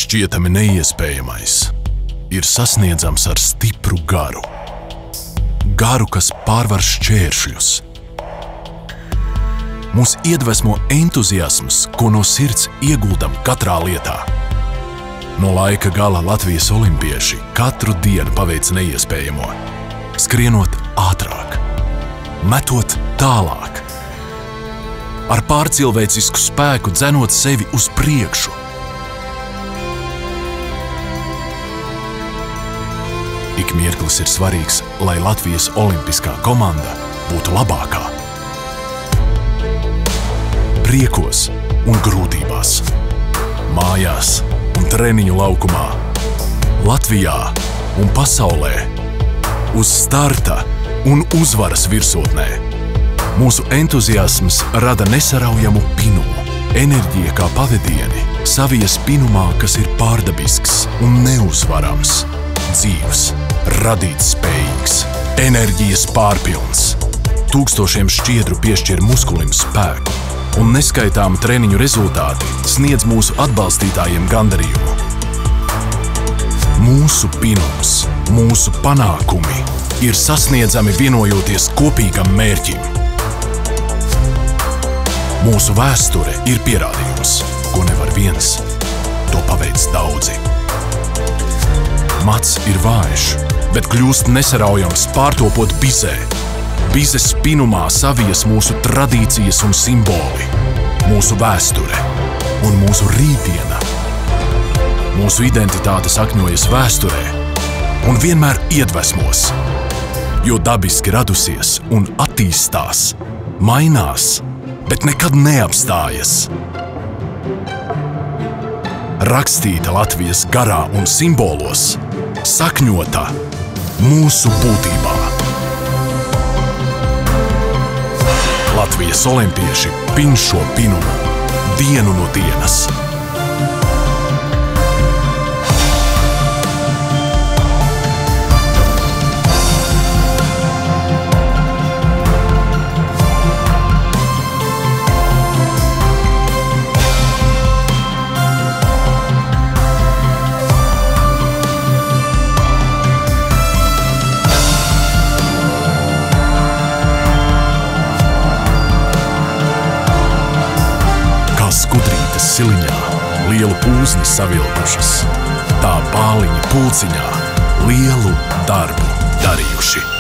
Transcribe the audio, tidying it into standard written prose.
Šķietami neiespējamais ir sasniedzams ar stipru garu. Garu, kas pārvar šķēršļus. Mūs iedvesmo entuziasms, ko no sirds ieguldam katrā lietā. No laika gala Latvijas olimpieši katru dienu paveic neiespējamo, skrienot ātrāk, metot tālāk, ar pārcilvēcisku spēku dzenot sevi uz priekšu. Ik mirklis ir svarīgs, lai Latvijas olimpiskā komanda būtu labākā. Priekos un grūtībās, mājās un treniņu laukumā, Latvijā un pasaulē, uz starta un uzvaras virsotnē. Mūsu entuziasms rada nesaraujamu pinumu, enerģija kā pavedieni, savies pinumā, kas ir pārdabisks un neuzvarams, dzīvs, radīts spējīgs, enerģijas pārpilns. Tūkstošiem šķiedru piešķir muskulim spēku, un neskaitāmi treniņu rezultāti sniedz mūsu atbalstītājiem gandarījumu. Mūsu pinums, mūsu panākumi ir sasniedzami vienojoties kopīgam mērķim. Mūsu vēsture ir pierādījums, ko nevar viens, to paveic daudzi. Mats ir vājš, bet kļūst nesaraujams pārtopot bizē. Bizes pinumā savies mūsu tradīcijas un simboli, mūsu vēsture un mūsu rītdiena. Mūsu identitāte sakņojas vēsturē un vienmēr iedvesmos, jo dabiski radusies un attīstās, mainās, bet nekad neapstājas. Rakstīta Latvijas garā un simbolos, sakņota mūsu būtībā. Latvijas olimpieši pin šo pinumu dienu no dienas. Skudrītes siliņā lielu pūzni savilkušas, tā pāliņi pulciņā lielu darbu darījuši.